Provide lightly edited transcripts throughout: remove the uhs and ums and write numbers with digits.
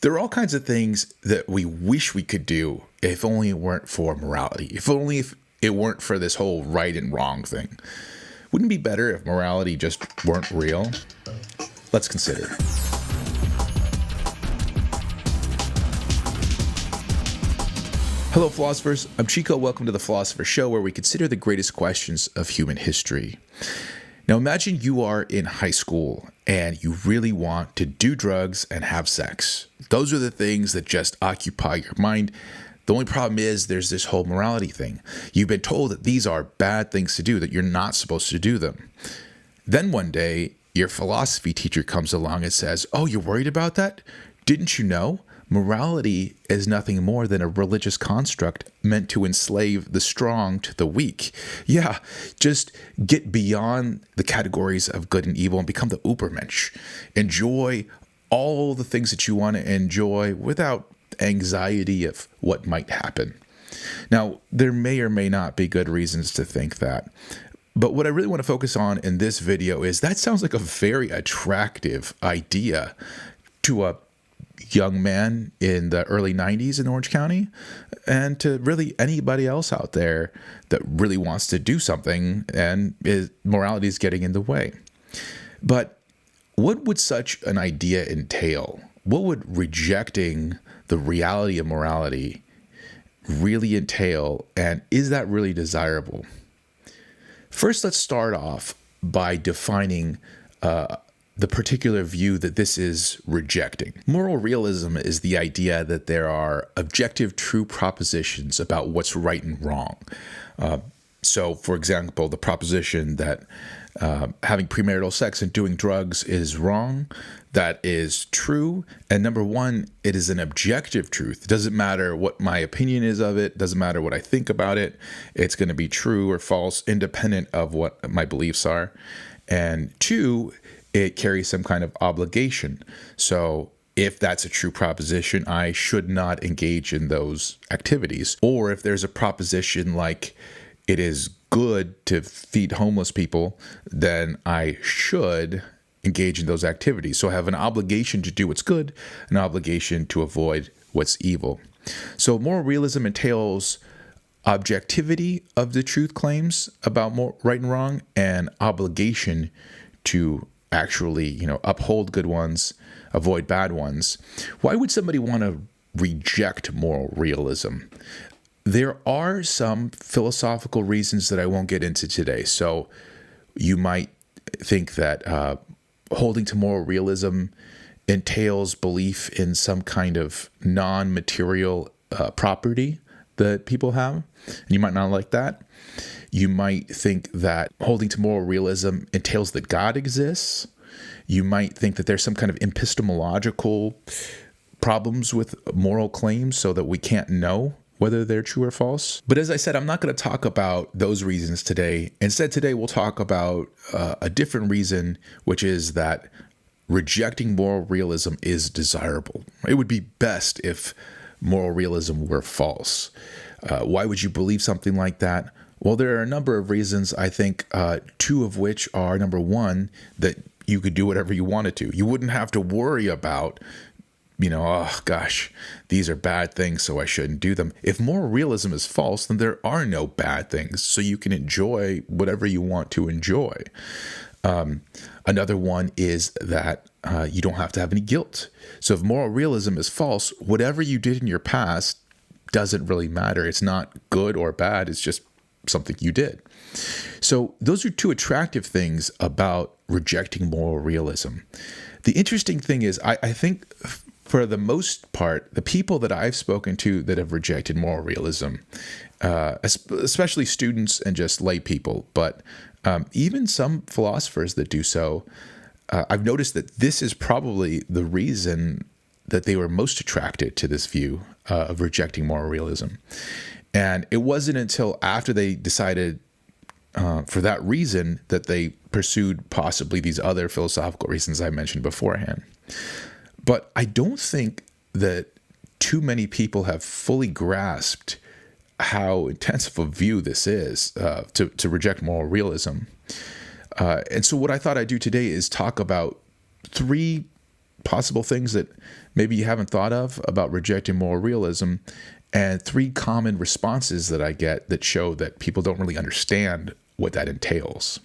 There are all kinds of things that we wish we could do if only it weren't for morality, if it weren't for this whole right and wrong thing. Wouldn't it be better if morality just weren't real? Let's consider. Hello, philosophers. I'm Chico. Welcome to the Philosopher Show, where we consider the greatest questions of human history. Now, imagine you are in high school and you really want to do drugs and have sex. Those are the things that just occupy your mind. The only problem is there's this whole morality thing. You've been told that these are bad things to do, that you're not supposed to do them. Then one day, your philosophy teacher comes along and says, "Oh, you're worried about that? Didn't you know? Morality is nothing more than a religious construct meant to enslave the strong to the weak. Yeah, just get beyond the categories of good and evil and become the Ubermensch. Enjoy all the things that you want to enjoy without anxiety of what might happen." Now, there may or may not be good reasons to think that. But what I really want to focus on in this video is that sounds like a very attractive idea to a young man in the early 90s in Orange County, and to really anybody else out there that really wants to do something and morality is getting in the way. But what would such an idea entail? What would rejecting the reality of morality really entail, and is that really desirable? First, let's start off by defining the particular view that this is rejecting. Moral realism is the idea that there are objective, true propositions about what's right and wrong. So, for example, the proposition that having premarital sex and doing drugs is wrong, that is true. And number one, it is an objective truth. It doesn't matter what my opinion is of it. Doesn't matter what I think about it. It's going to be true or false, independent of what my beliefs are. And two, it carries some kind of obligation. So if that's a true proposition, I should not engage in those activities. Or if there's a proposition like it is good to feed homeless people, then I should engage in those activities. So I have an obligation to do what's good, an obligation to avoid what's evil. So moral realism entails objectivity of the truth claims about right and wrong, and obligation to actually, uphold good ones, avoid bad ones. Why would somebody want to reject moral realism? There are some philosophical reasons that I won't get into today. So you might think that holding to moral realism entails belief in some kind of non-material property that people have, and you might not like that. You might think that holding to moral realism entails that God exists. You might think that there's some kind of epistemological problems with moral claims so that we can't know whether they're true or false. But as I said, I'm not going to talk about those reasons today. Instead, today we'll talk about a different reason, which is that rejecting moral realism is desirable. It would be best if moral realism were false. Why would you believe something like that? Well, there are a number of reasons, I think, two of which are, number one, that you could do whatever you wanted to. You wouldn't have to worry about, oh gosh, these are bad things, so I shouldn't do them. If moral realism is false, then there are no bad things, so you can enjoy whatever you want to enjoy. Another one is that you don't have to have any guilt. So if moral realism is false, whatever you did in your past doesn't really matter. It's not good or bad. It's just something you did. So those are two attractive things about rejecting moral realism. The interesting thing is, I think for the most part, the people that I've spoken to that have rejected moral realism, especially students and just lay people, but even some philosophers that do so, I've noticed that this is probably the reason that they were most attracted to this view of rejecting moral realism. And it wasn't until after they decided for that reason that they pursued possibly these other philosophical reasons I mentioned beforehand. But I don't think that too many people have fully grasped how intensive a view this is to reject moral realism. And so what I thought I'd do today is talk about three possible things that maybe you haven't thought of about rejecting moral realism, and 3 common responses that I get that show that people don't really understand what that entails.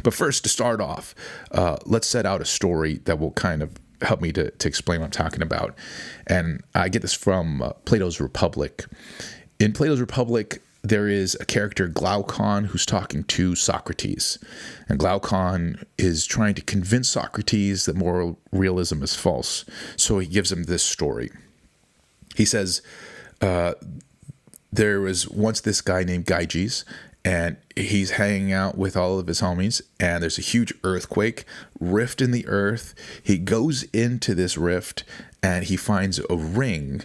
But first, to start off, let's set out a story that will kind of help me to explain what I'm talking about. And I get this from Plato's Republic. In Plato's Republic, there is a character, Glaucon, who's talking to Socrates. And Glaucon is trying to convince Socrates that moral realism is false. So he gives him this story. He says, there was once this guy named Gyges, and he's hanging out with all of his homies, and there's a huge earthquake, rift in the earth. He goes into this rift, and he finds a ring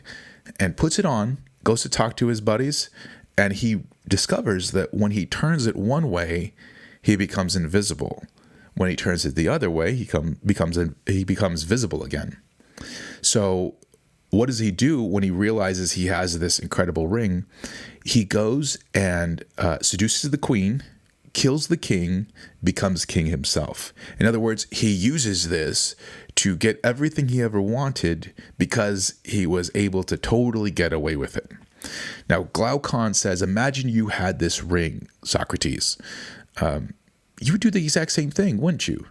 and puts it on, goes to talk to his buddies, and he discovers that when he turns it one way, he becomes invisible. When he turns it the other way, he becomes visible again. So what does he do when he realizes he has this incredible ring? He goes and seduces the queen, kills the king, becomes king himself. In other words, he uses this to get everything he ever wanted because he was able to totally get away with it. Now, Glaucon says, imagine you had this ring, Socrates. You would do the exact same thing, wouldn't you?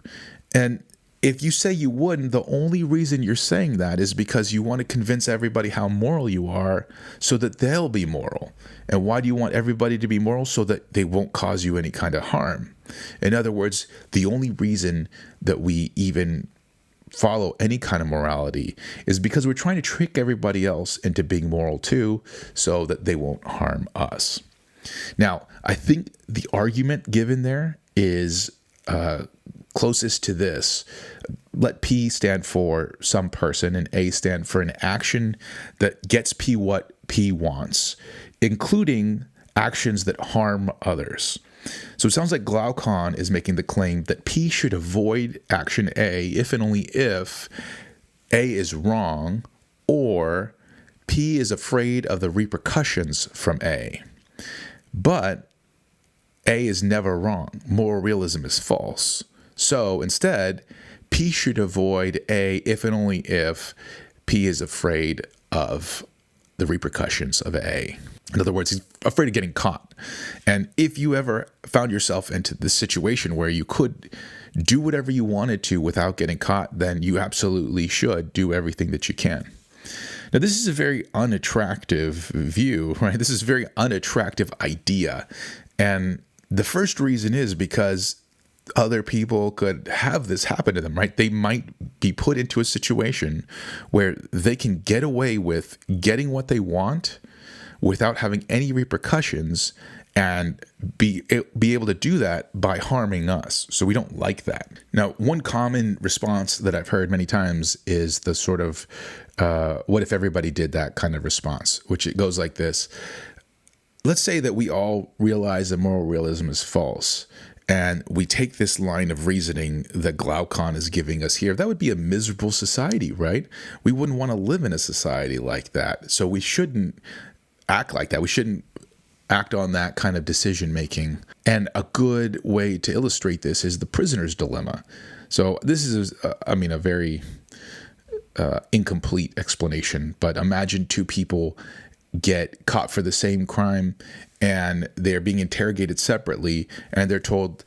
And if you say you wouldn't, the only reason you're saying that is because you want to convince everybody how moral you are so that they'll be moral. And why do you want everybody to be moral? So that they won't cause you any kind of harm. In other words, the only reason that we even follow any kind of morality is because we're trying to trick everybody else into being moral too, so that they won't harm us. Now, I think the argument given there is closest to this. Let P stand for some person and A stand for an action that gets P what P wants, including actions that harm others. So it sounds like Glaucon is making the claim that P should avoid action A if and only if A is wrong, or P is afraid of the repercussions from A. But A is never wrong. Moral realism is false. So instead, P should avoid A if and only if P is afraid of the repercussions of A. In other words, he's afraid of getting caught. And if you ever found yourself into this situation where you could do whatever you wanted to without getting caught, then you absolutely should do everything that you can. Now, this is a very unattractive view, right? This is a very unattractive idea. And the first reason is because other people could have this happen to them, right? They might be put into a situation where they can get away with getting what they want without having any repercussions, and be able to do that by harming us. So we don't like that. Now, one common response that I've heard many times is the sort of, what if everybody did that kind of response, which it goes like this. Let's say that we all realize that moral realism is false, and we take this line of reasoning that Glaucon is giving us here. That would be a miserable society, right? We wouldn't want to live in a society like that. So we shouldn't act like that. We shouldn't act on that kind of decision making. And a good way to illustrate this is the prisoner's dilemma. So this is, a very incomplete explanation, but imagine 2 people get caught for the same crime and they're being interrogated separately, and they're told,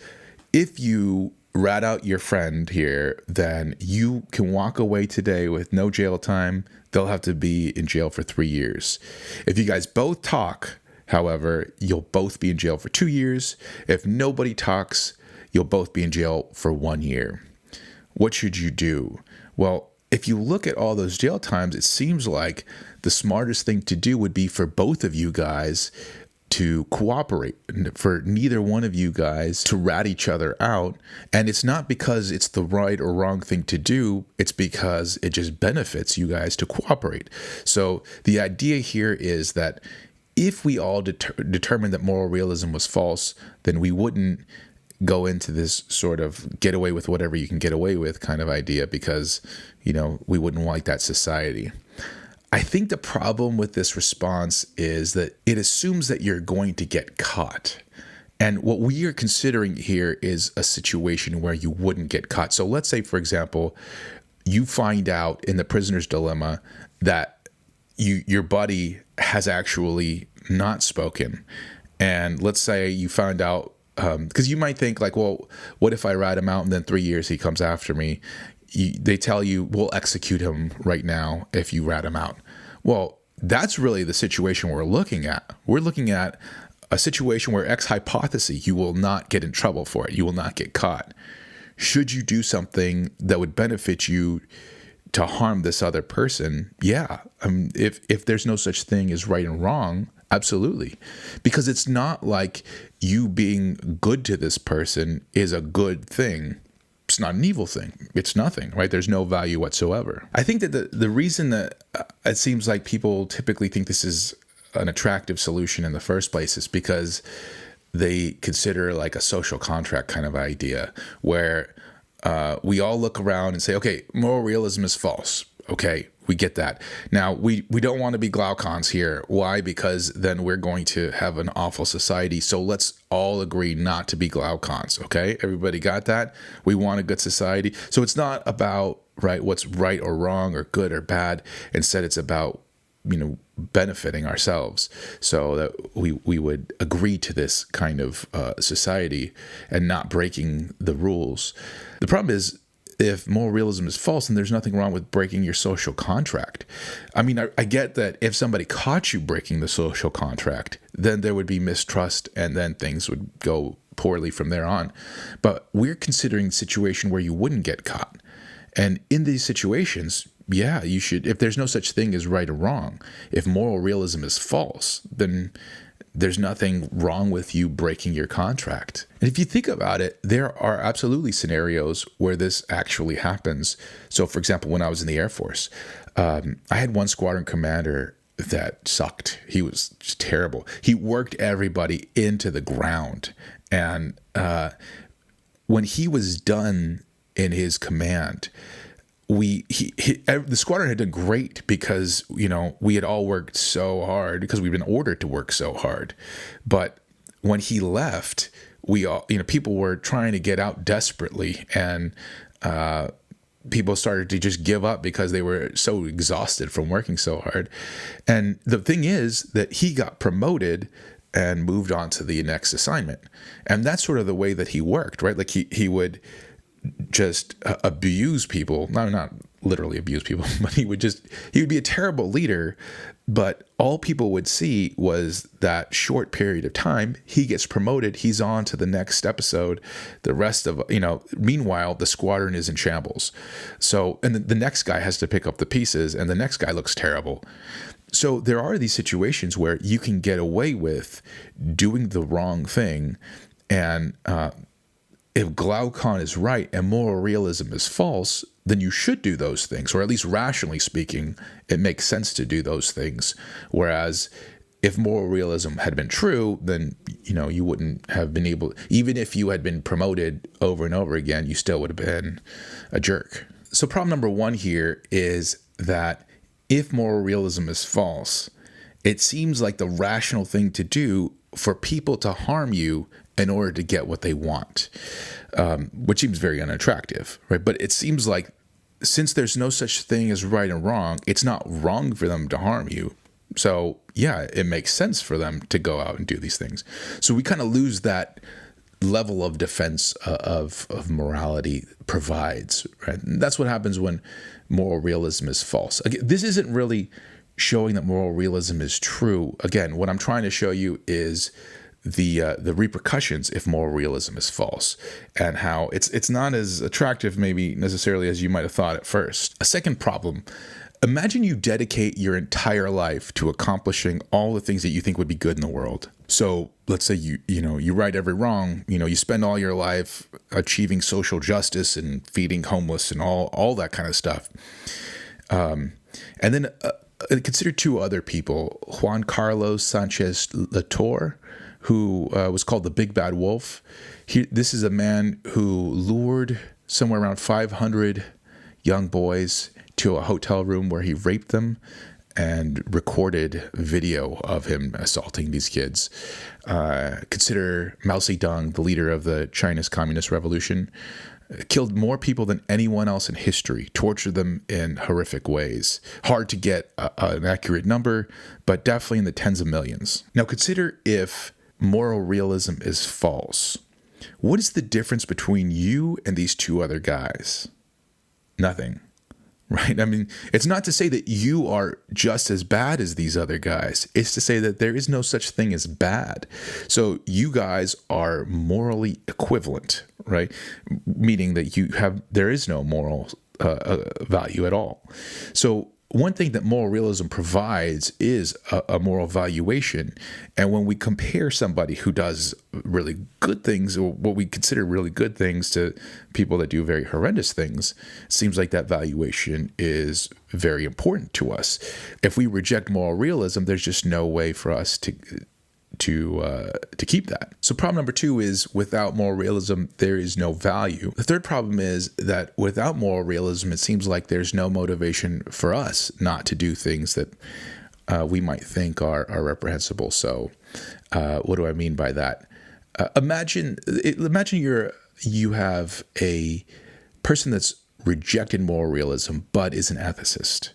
if you rat out your friend here, then you can walk away today with no jail time. They'll have to be in jail for 3 years. If you guys both talk, however, you'll both be in jail for 2 years. If nobody talks, you'll both be in jail for 1 year. What should you do? Well, if you look at all those jail times, it seems like the smartest thing to do would be for both of you guys to cooperate, for neither one of you guys to rat each other out. And it's not because it's the right or wrong thing to do, it's because it just benefits you guys to cooperate. So the idea here is that if we all determined that moral realism was false, then we wouldn't go into this sort of get away with whatever you can get away with kind of idea, because, we wouldn't like that society. I think the problem with this response is that it assumes that you're going to get caught. And what we are considering here is a situation where you wouldn't get caught. So let's say, for example, you find out in the prisoner's dilemma that your buddy has actually not spoken. And let's say you found out, because you might think like, well, what if I rat him out and then 3 years he comes after me? They tell you, we'll execute him right now if you rat him out. Well, that's really the situation we're looking at. We're looking at a situation where ex hypothesis, you will not get in trouble for it. You will not get caught. Should you do something that would benefit you to harm this other person? Yeah. If there's no such thing as right and wrong, absolutely. Because it's not like you being good to this person is a good thing. It's not an evil thing. It's nothing, right? There's no value whatsoever. I think that the reason that it seems like people typically think this is an attractive solution in the first place is because they consider like a social contract kind of idea where we all look around and say, okay, moral realism is false. Okay, we get that. Now, we don't want to be Glaucons here. Why? Because then we're going to have an awful society. So let's all agree not to be Glaucons, okay? Everybody got that? We want a good society. So it's not about, right, what's right or wrong or good or bad. Instead, it's about, benefiting ourselves so that we would agree to this kind of society and not breaking the rules. The problem is, if moral realism is false, then there's nothing wrong with breaking your social contract. I mean, I get that if somebody caught you breaking the social contract, then there would be mistrust and then things would go poorly from there on. But we're considering a situation where you wouldn't get caught. And in these situations, yeah, you should, if there's no such thing as right or wrong, if moral realism is false, then there's nothing wrong with you breaking your contract. And if you think about it, there are absolutely scenarios where this actually happens. So, for example, when I was in the Air Force, I had one squadron commander that sucked. He was just terrible. He worked everybody into the ground. And when he was done in his command, the squadron had done great because, we had all worked so hard because we've been ordered to work so hard. But when he left, we all, people were trying to get out desperately, and people started to just give up because they were so exhausted from working so hard. And the thing is that he got promoted and moved on to the next assignment. And that's sort of the way that he worked, right? Like he would just abuse people. No, not literally abuse people, but he would be a terrible leader. But all people would see was that short period of time. He gets promoted. He's on to the next episode. The rest of, meanwhile, the squadron is in shambles. So, and the next guy has to pick up the pieces, and the next guy looks terrible. So there are these situations where you can get away with doing the wrong thing, and if Glaucon is right and moral realism is false, then you should do those things, or at least rationally speaking, it makes sense to do those things. Whereas if moral realism had been true, then, you wouldn't have been able, even if you had been promoted over and over again, you still would have been a jerk. So problem number one here is that if moral realism is false, it seems like the rational thing to do for people to harm you in order to get what they want, which seems very unattractive, right? But it seems like since there's no such thing as right and wrong, it's not wrong for them to harm you. So yeah, it makes sense for them to go out and do these things. So we kind of lose that level of defense of morality provides, right? And that's what happens when moral realism is false. Again, this isn't really showing that moral realism is true. Again, what I'm trying to show you is the repercussions if moral realism is false, and how it's not as attractive maybe necessarily as you might have thought at first. A second problem: imagine you dedicate your entire life to accomplishing all the things that you think would be good in the world. So let's say you right every wrong. You spend all your life achieving social justice and feeding homeless and all that kind of stuff. And then consider two other people: Juan Carlos Sanchez Latour, who was called the Big Bad Wolf. This is a man who lured somewhere around 500 young boys to a hotel room where he raped them and recorded video of him assaulting these kids. Consider Mao Zedong, the leader of the Chinese Communist Revolution. killed more people than anyone else in history, tortured them in horrific ways. Hard to get an accurate number, but definitely in the tens of millions. Now consider if moral realism is false. What is the difference between you and these two other guys? Nothing. Right? I mean, it's not to say that you are just as bad as these other guys. It's to say that there is no such thing as bad. So you guys are morally equivalent, right? Meaning that there is no moral value at all. So one thing that moral realism provides is a moral valuation. And when we compare somebody who does really good things, or what we consider really good things, to people that do very horrendous things, it seems like that valuation is very important to us. If we reject moral realism, there's just no way for us to keep that. So problem number 2 is, without moral realism, there is no value. The third problem is that without moral realism, it seems like there's no motivation for us not to do things that we might think are reprehensible. So what do I mean by that? Imagine you have a person that's rejected moral realism but is an ethicist.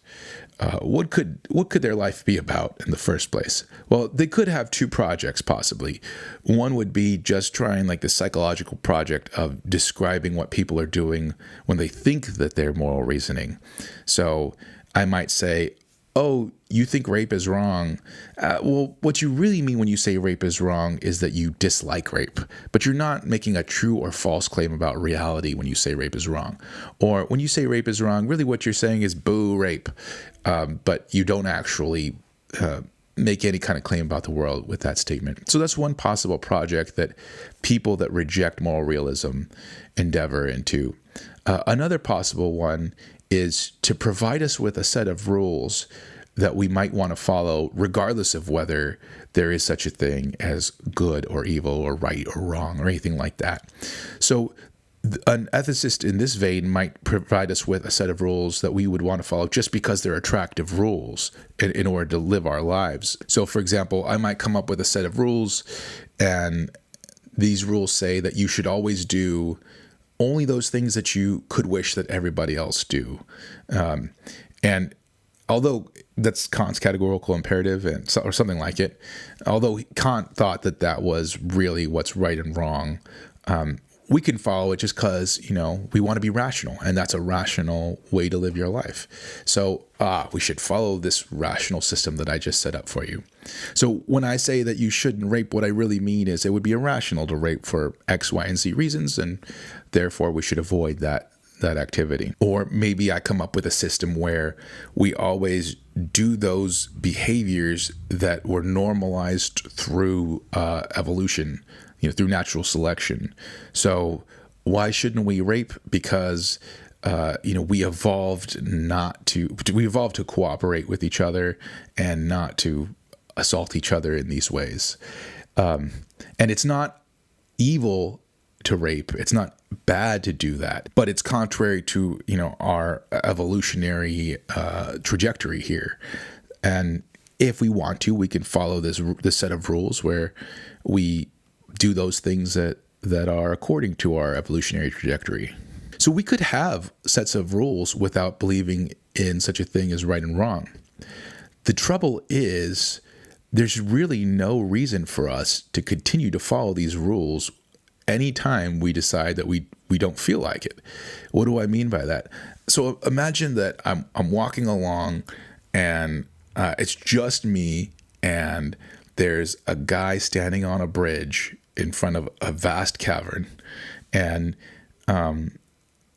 What could their life be about in the first place? Well, they could have 2 projects possibly. One would be just trying like the psychological project of describing what people are doing when they think that they're moral reasoning. So I might say, oh, you think rape is wrong. Well, what you really mean when you say rape is wrong is that you dislike rape, but you're not making a true or false claim about reality when you say rape is wrong. Or when you say rape is wrong, really what you're saying is boo rape, but you don't actually make any kind of claim about the world with that statement. So that's one possible project that people that reject moral realism endeavor into. Another possible one is to provide us with a set of rules that we might want to follow, regardless of whether there is such a thing as good or evil or right or wrong or anything like that. So an ethicist in this vein might provide us with a set of rules that we would want to follow just because they're attractive rules in order to live our lives. So, for example, I might come up with a set of rules, and these rules say that you should always do only those things that you could wish that everybody else do. And although that's Kant's categorical imperative or something like it, although Kant thought that was really what's right and wrong, we can follow it just because, we want to be rational, and that's a rational way to live your life. So we should follow this rational system that I just set up for you. So when I say that you shouldn't rape, what I really mean is it would be irrational to rape for X, Y, and Z reasons, and therefore we should avoid that activity. Or maybe I come up with a system where we always do those behaviors that were normalized through evolution, through natural selection. So why shouldn't we rape? Because we evolved to cooperate with each other and not to assault each other in these ways. And it's not evil to rape. It's not bad to do that, but it's contrary to, our evolutionary trajectory here. And if we want to, we can follow this set of rules where we do those things that are according to our evolutionary trajectory. So we could have sets of rules without believing in such a thing as right and wrong. The trouble is, there's really no reason for us to continue to follow these rules anytime we decide that we don't feel like it. What do I mean by that? So imagine that I'm walking along, and it's just me, and there's a guy standing on a bridge in front of a vast cavern, and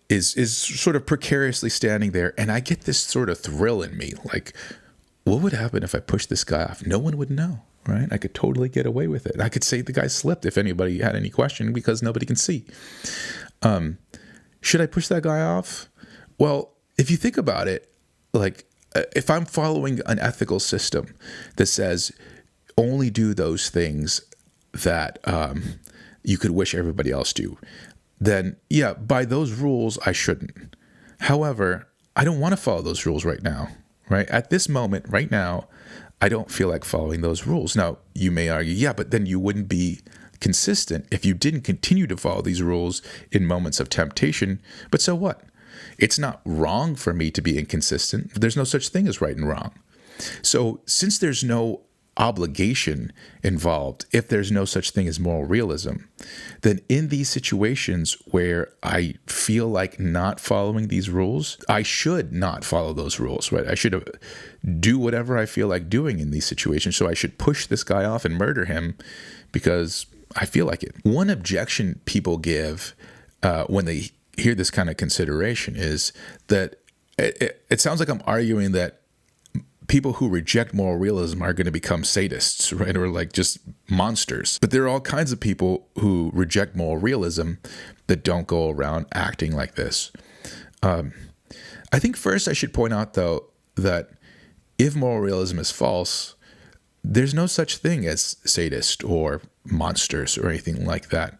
is sort of precariously standing there, and I get this sort of thrill in me, like, what would happen if I pushed this guy off? No one would know, right? I could totally get away with it. I could say the guy slipped if anybody had any question, because nobody can see. Should I push that guy off? Well, if you think about it, like, if I'm following an ethical system that says only do those things that you could wish everybody else do, then yeah, by those rules, I shouldn't. However, I don't want to follow those rules right now, right? At this moment, right now, I don't feel like following those rules. Now, you may argue, yeah, but then you wouldn't be consistent if you didn't continue to follow these rules in moments of temptation. But so what? It's not wrong for me to be inconsistent. There's no such thing as right and wrong. So since there's no obligation involved, if there's no such thing as moral realism, then in these situations where I feel like not following these rules, I should not follow those rules, right? I should do whatever I feel like doing in these situations. So I should push this guy off and murder him because I feel like it. One objection people give when they hear this kind of consideration is that it sounds like I'm arguing that people who reject moral realism are going to become sadists, right? Or like just monsters. But there are all kinds of people who reject moral realism that don't go around acting like this. I think first I should point out, though, that if moral realism is false, there's no such thing as sadist or monsters or anything like that.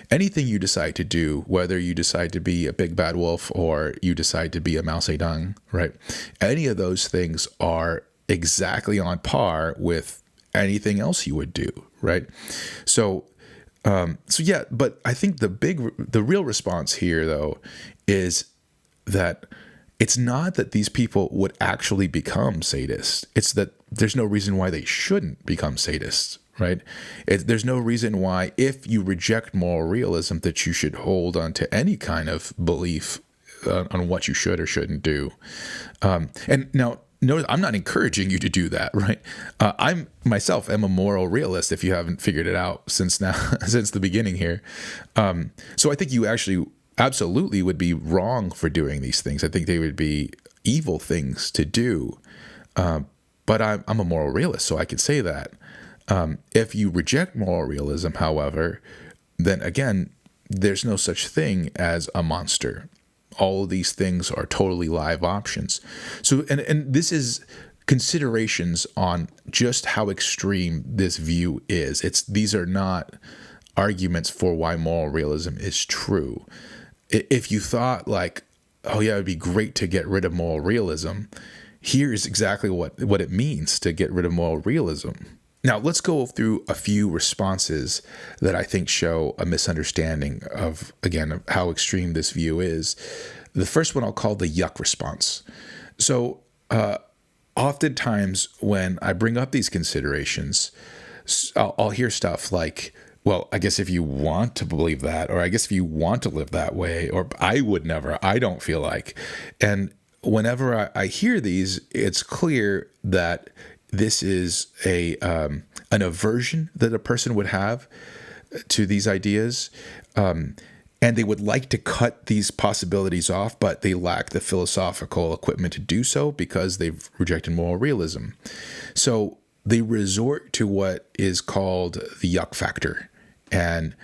Anything you decide to do, whether you decide to be a big bad wolf or you decide to be a Mao Zedong, right? Any of those things are exactly on par with anything else you would do, right? So yeah, but I think the real response here, though, is that it's not that these people would actually become sadists. It's that there's no reason why they shouldn't become sadists, right? There's no reason why, if you reject moral realism, that you should hold on to any kind of belief on what you should or shouldn't do. And now, notice, I'm not encouraging you to do that, right? I myself am a moral realist, if you haven't figured it out since the beginning here. So I think you actually absolutely would be wrong for doing these things. I think they would be evil things to do. But I'm a moral realist, so I can say that. If you reject moral realism, however, then again, there's no such thing as a monster. All of these things are totally live options. So, and this is considerations on just how extreme this view is. These are not arguments for why moral realism is true. If you thought like, oh yeah, it'd be great to get rid of moral realism, here's exactly what it means to get rid of moral realism. Now, let's go through a few responses that I think show a misunderstanding of, again, of how extreme this view is. The first one I'll call the Yuck Response. So oftentimes when I bring up these considerations, I'll hear stuff like, well, I guess if you want to believe that, or I guess if you want to live that way, or I would never, I don't feel like. And whenever I hear these, it's clear that this is an aversion that a person would have to these ideas, and they would like to cut these possibilities off, but they lack the philosophical equipment to do so because they've rejected moral realism. So they resort to what is called the yuck factor, and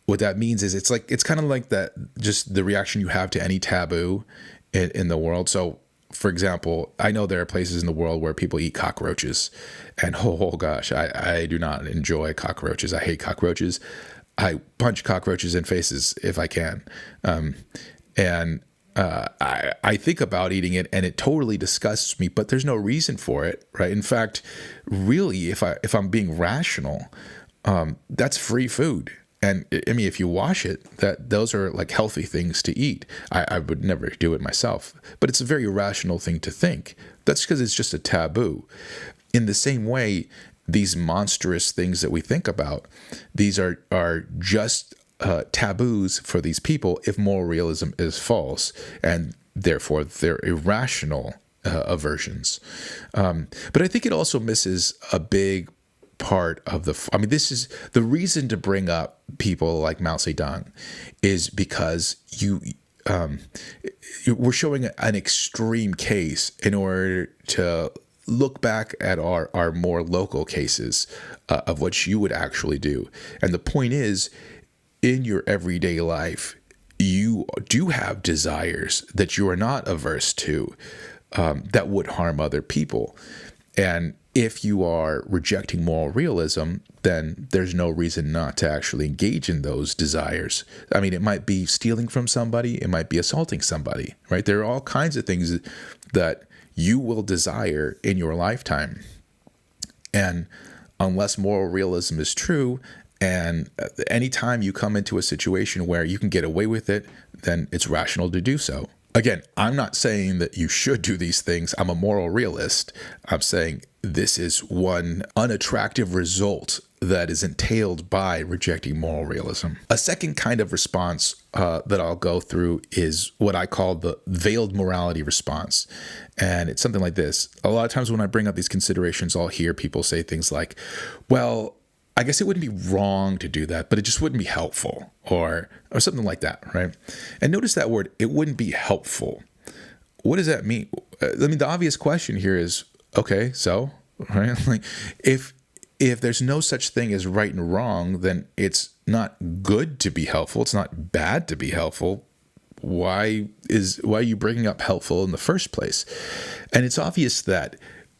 what that means is it's kind of like that, just the reaction you have to any taboo in the world. So, for example, I know there are places in the world where people eat cockroaches, and oh gosh, I do not enjoy cockroaches. I hate cockroaches. I punch cockroaches in faces if I can. I think about eating it, and it totally disgusts me, but there's no reason for it, right? In fact, really, if I'm being rational, that's free food. And I mean, if you wash it, those are like healthy things to eat. I would never do it myself, but it's a very rational thing to think. That's because it's just a taboo. In the same way, these monstrous things that we think about, these are just taboos for these people if moral realism is false, and therefore they're irrational aversions. But I think it also misses a big part of this is the reason to bring up people like Mao Zedong, is because we're showing an extreme case in order to look back at our more local cases of what you would actually do. And the point is, in your everyday life, you do have desires that you are not averse to, that would harm other people. And if you are rejecting moral realism, then there's no reason not to actually engage in those desires. I mean, it might be stealing from somebody, it might be assaulting somebody, right? There are all kinds of things that you will desire in your lifetime. And unless moral realism is true, And anytime you come into a situation where you can get away with it, then it's rational to do so. Again, I'm not saying that you should do these things. I'm a moral realist. I'm saying this is one unattractive result that is entailed by rejecting moral realism. A second kind of response that I'll go through is what I call the veiled morality response. And it's something like this. A lot of times when I bring up these considerations, I'll hear people say things like, well, I guess it wouldn't be wrong to do that, but it just wouldn't be helpful, or something like that, right? And notice that word, it wouldn't be helpful. What does that mean? I mean, the obvious question here is, okay, so, right? Like, if there's no such thing as right and wrong, then it's not good to be helpful. It's not bad to be helpful. Why are you bringing up helpful in the first place? And it's obvious that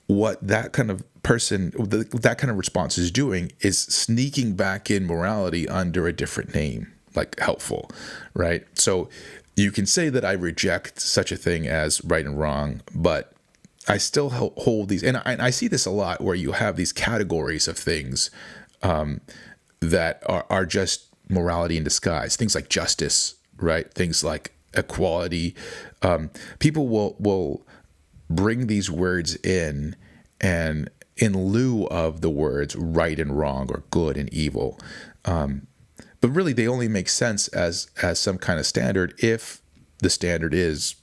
what that kind of person, that kind of response is doing is sneaking back in morality under a different name, like helpful, right? So you can say that I reject such a thing as right and wrong, but I still hold these, and I see this a lot where you have these categories of things that are just morality in disguise. Things like justice, right? Things like equality. People will bring these words in, and in lieu of the words right and wrong or good and evil. But really, they only make sense as some kind of standard if the standard is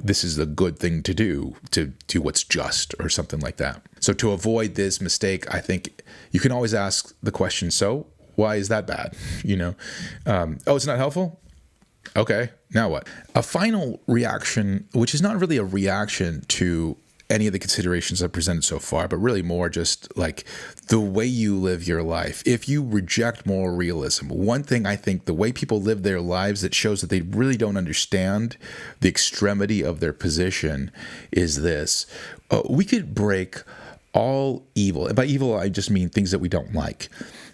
this is a good thing to do what's just or something like that. So to avoid this mistake, I think you can always ask the question, so why is that bad? Oh, it's not helpful? Okay, now what? A final reaction, which is not really a reaction to any of the considerations I've presented so far, but really more just like the way you live your life. If you reject moral realism, one thing I think the way people live their lives that shows that they really don't understand the extremity of their position is this. We could break all evil, and by evil I just mean things that we don't like,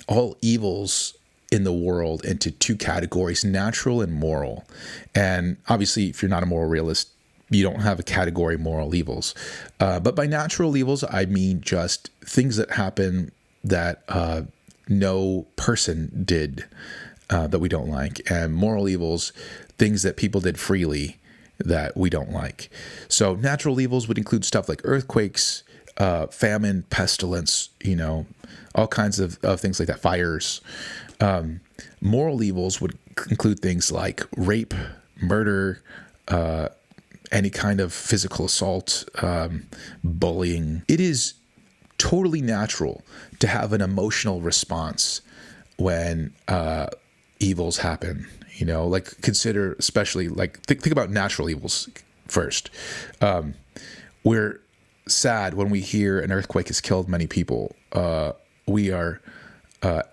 all evils in the world into two categories, natural and moral. And obviously, if you're not a moral realist, you don't have a category moral evils. But by natural evils, I mean just things that happen that no person did that we don't like. And moral evils, things that people did freely that we don't like. So natural evils would include stuff like earthquakes, famine, pestilence, all kinds of things like that, fires. Moral evils would include things like rape, murder, any kind of physical assault, bullying. It is totally natural to have an emotional response when evils happen. Like consider, especially like think about natural evils first. We're sad when we hear an earthquake has killed many people. We are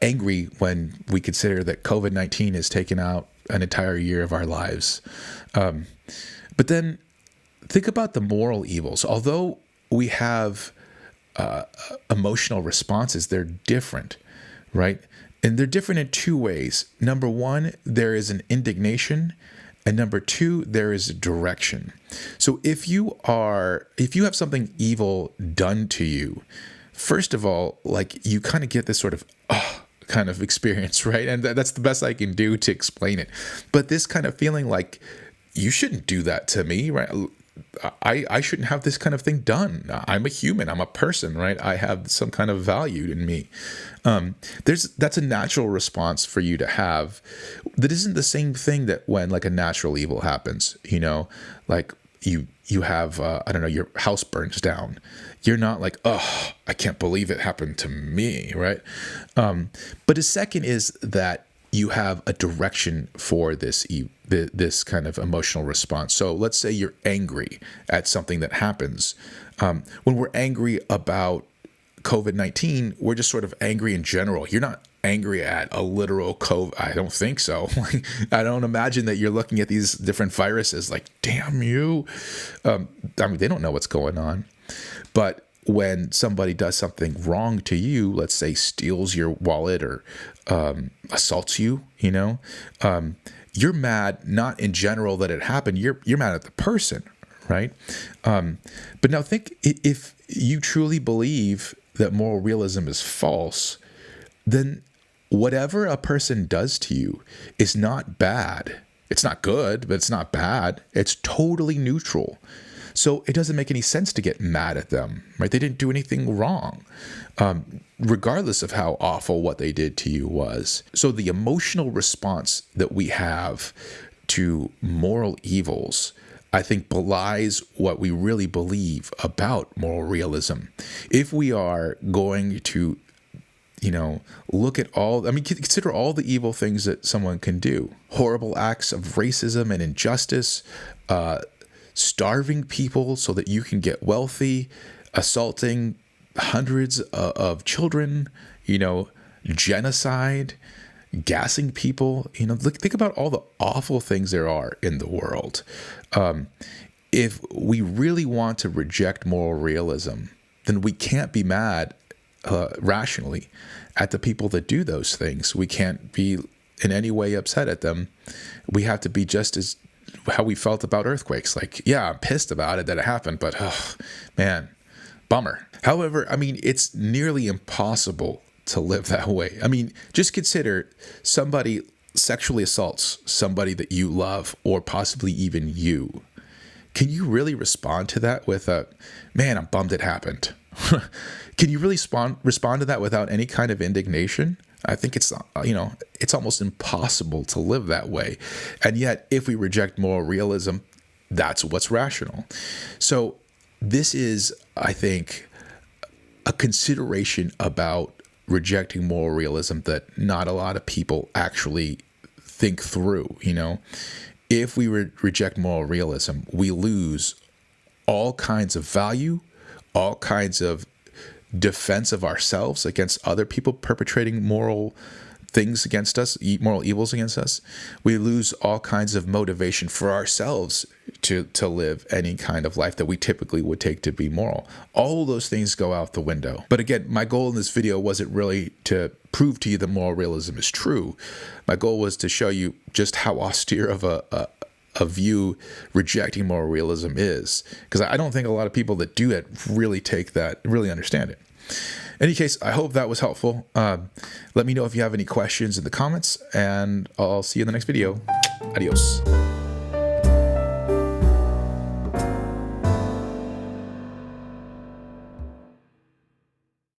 angry when we consider that COVID-19 has taken out an entire year of our lives. But then think about the moral evils. Although we have emotional responses, they're different, right? And they're different in two ways. Number one, there is an indignation. And number two, there is a direction. So if you have something evil done to you, first of all, like you kind of get this sort of kind of experience, right? And that's the best I can do to explain it. But this kind of feeling like you shouldn't do that to me, right? I shouldn't have this kind of thing done. I'm a human. I'm a person, right? I have some kind of value in me. That's a natural response for you to have. That isn't the same thing that when like a natural evil happens, like you have, your house burns down. You're not like, oh, I can't believe it happened to me, right? But a second is that you have a direction for this kind of emotional response. So let's say you're angry at something that happens. When we're angry about COVID-19, we're just sort of angry in general. You're not angry at a literal COVID. I don't think so. I don't imagine that you're looking at these different viruses like, damn you. They don't know what's going on. But when somebody does something wrong to you, let's say steals your wallet or assaults you, you're mad not in general that it happened. You're mad at the person, right? But now think, if you truly believe that moral realism is false, then whatever a person does to you is not bad. It's not good, but it's not bad. It's totally neutral. So it doesn't make any sense to get mad at them, right? They didn't do anything wrong, regardless of how awful what they did to you was. So the emotional response that we have to moral evils, I think, belies what we really believe about moral realism. If we are going to, look at consider all the evil things that someone can do. Horrible acts of racism and injustice, starving people so that you can get wealthy, assaulting hundreds of children, genocide, gassing people. Think about all the awful things there are in the world. If we really want to reject moral realism, then we can't be mad rationally at the people that do those things. We can't be in any way upset at them. We have to be just as how we felt about earthquakes. Like, yeah, I'm pissed about it that it happened, but man, bummer. However, it's nearly impossible to live that way. Just consider somebody sexually assaults somebody that you love, or possibly even you. Can you really respond to that with man, I'm bummed it happened? Can you really respond to that without any kind of indignation? I think it's almost impossible to live that way. And yet, if we reject moral realism, that's what's rational. So this is, I think, a consideration about rejecting moral realism that not a lot of people actually think through. If we reject moral realism, we lose all kinds of value, all kinds of defense of ourselves against other people perpetrating moral things against us, moral evils against us. We lose all kinds of motivation for ourselves to live any kind of life that we typically would take to be moral. All those things go out the window. But again, my goal in this video wasn't really to prove to you that moral realism is true. My goal was to show you just how austere of a view rejecting moral realism is, because I don't think a lot of people that do it really understand it. In any case, I hope that was helpful. Let me know if you have any questions in the comments, and I'll see you in the next video. Adios.